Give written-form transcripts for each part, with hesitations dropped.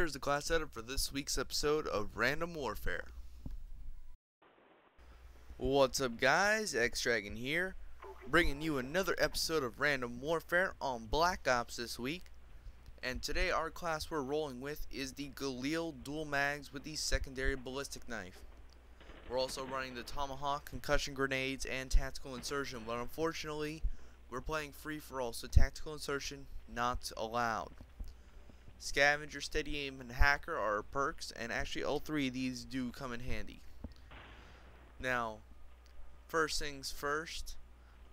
here's the class setup for this week's episode of Random Warfare. What's up guys, Xdragon here, bringing you another episode of Random Warfare on Black Ops this week. And today our class we're rolling with is the Galil dual mags with the secondary ballistic knife. We're also running the Tomahawk, concussion grenades, and tactical insertion, but unfortunately we're playing free for all, so tactical insertion not allowed. Scavenger, steadyaim, and hacker are perks, and actually all three of these do come in handy. Now, first things first,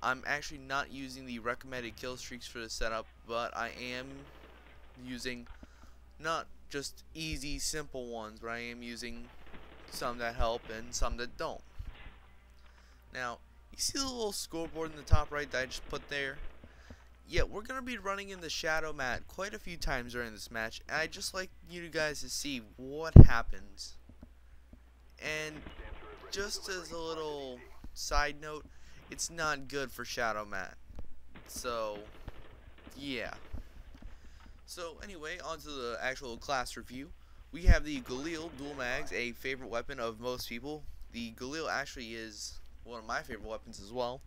I'm actually not using the recommended kill streaks for the setup, but I am using not just easy, simple ones, but I am using some that help and some that don't. Now, you see the little scoreboard in the top right that I just put there? Yeah, we're going to be running in the Shadowmatt quite a few times during this match, and I'd just like you guys to see what happens. And just as a little side note, it's not good for Shadowmatt. So, yeah. So, anyway, on to the actual class review. We have the Galil dual mags, a favorite weapon of most people. The Galil actually is one of my favorite weapons as well.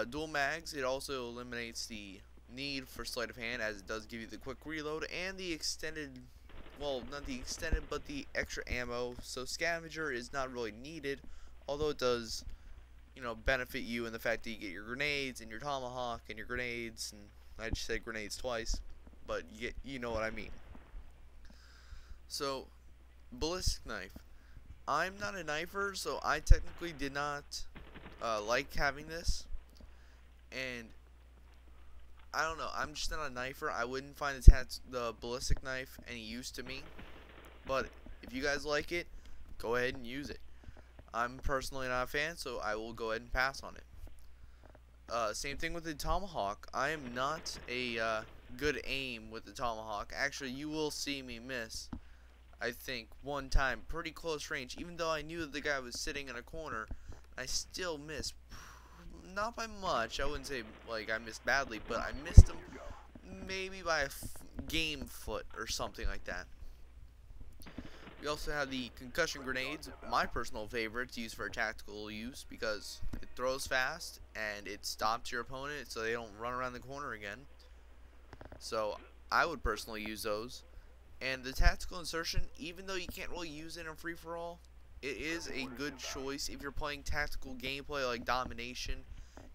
Dual mags, it also eliminates the need for sleight of hand, as it does give you the quick reload and the extended, well, not the extended, but the extra ammo. So scavenger is not really needed, although it does, you know, benefit you in the fact that you get your grenades and your tomahawk and your grenades, and I just said grenades twice, but you know what I mean. So, ballistic knife. I'm not a knifer, so I technically did not like having this. And I don't know, I'm just not a knifer. I wouldn't find the ballistic knife any use to me. But if you guys like it, go ahead and use it. I'm personally not a fan, so I will go ahead and pass on it. Same thing with the tomahawk. I am not a good aim with the tomahawk. Actually, you will see me miss, I think, one time, pretty close range. Even though I knew that the guy was sitting in a corner, I still missed. Not by much. I wouldn't say like I missed badly, but I missed him maybe by a game foot or something like that. We also have the concussion grenades, my personal favorite to use for tactical use, because it throws fast and it stops your opponent so they don't run around the corner again. So I would personally use those. And the tactical insertion, even though you can't really use it in free-for-all, it is a good choice if you're playing tactical gameplay like domination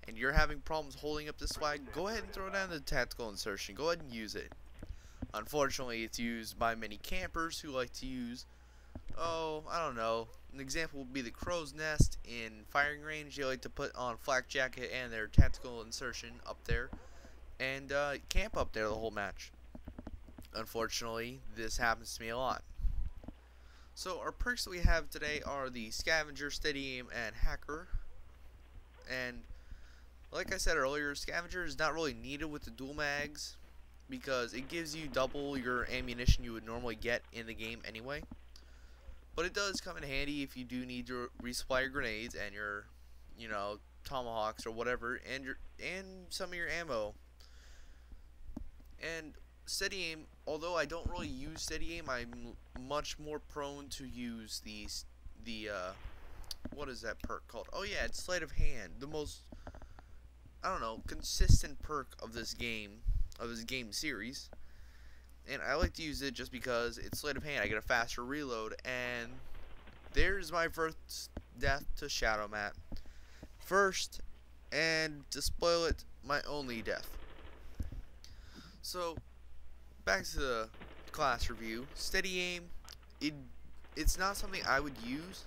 and you're having problems holding up this flag. Go ahead and throw down the tactical insertion. Go ahead and use it. Unfortunately, it's used by many campers who like to use, oh, I don't know. An example would be the crow's nest in firing range. They like to put on flak jacket and their tactical insertion up there and camp up there the whole match. Unfortunately, this happens to me a lot. So our perks that we have today are the scavenger, steadyaim, and hacker. And like I said earlier, scavenger is not really needed with the dual mags because it gives you double your ammunition you would normally get in the game anyway. But it does come in handy if you do need to resupply your grenades and your, you know, tomahawks or whatever, and some of your ammo. And steadyaim, although I don't really use steadyaim, I'm much more prone to use the what is that perk called? Oh yeah, it's sleight of hand, the most, I don't know, consistent perk of this game series. And I like to use it just because it's sleight of hand. I get a faster reload, and there's my first death to Shadowmatt. First, and to spoil it, my only death. So, back to the class review. Steadyaim, it's not something I would use,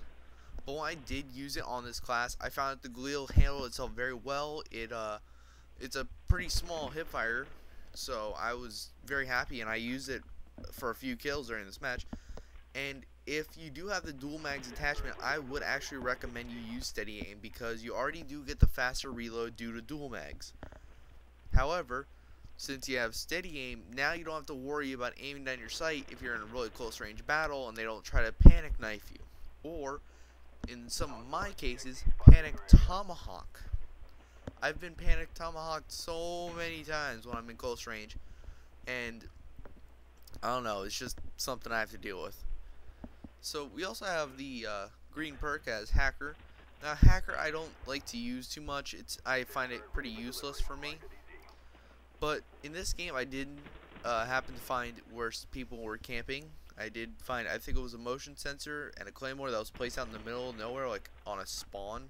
but when I did use it on this class, I found that the Galil handled itself very well. It's a pretty small hipfire, so I was very happy, and I used it for a few kills during this match. And if you do have the dual mags attachment, I would actually recommend you use steadyaim because you already do get the faster reload due to dual mags. However, since you have steadyaim, now you don't have to worry about aiming down your sight if you're in a really close range battle and they don't try to panic knife you. Or, in some of my cases, panic tomahawk. I've been panic tomahawked so many times when I'm in close range, and I don't know, it's just something I have to deal with. So we also have the green perk as hacker. Now hacker I don't like to use too much. I find it pretty useless for me. But in this game I did happen to find where people were camping. I did find, I think it was a motion sensor and a claymore that was placed out in the middle of nowhere, like on a spawn.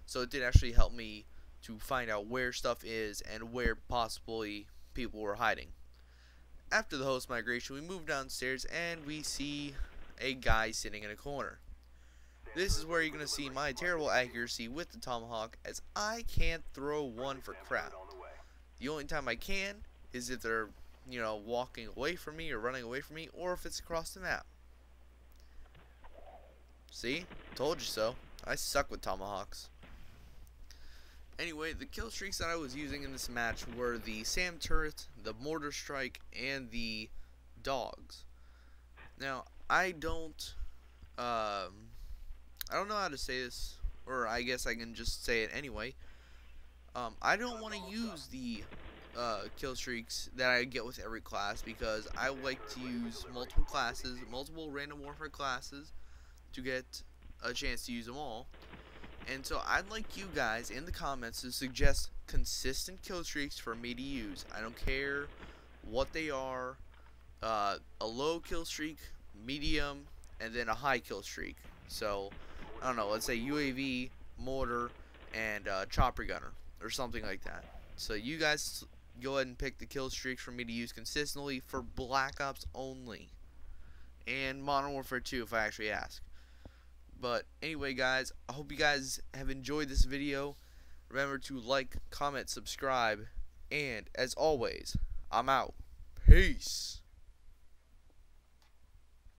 So it did actually help me to find out where stuff is and where possibly people were hiding. After the host migration, we move downstairs and we see a guy sitting in a corner. This is where you're going to see my terrible accuracy with the tomahawk, as I can't throw one for crap. The only time I can is if they're, you know, walking away from me or running away from me, or if it's across the map. See? Told you so. I suck with tomahawks. Anyway, the kill streaks that I was using in this match were the SAM turret, the mortar strike, and the dogs. Now, I don't know how to say this, or I guess I can just say it anyway. I don't want to use the kill streaks that I get with every class, because I like to use multiple classes, multiple random warfare classes, to get a chance to use them all. And so I'd like you guys in the comments to suggest consistent kill streaks for me to use. I don't care what they are. A low kill streak, medium, and then a high kill streak. So I don't know, let's say UAV, mortar, and chopper gunner, or something like that. So you guys go ahead and pick the kill streaks for me to use consistently for Black Ops only, and Modern Warfare 2 if I actually ask. But anyway guys, I hope you guys have enjoyed this video. Remember to like, comment, subscribe, and as always, I'm out. Peace.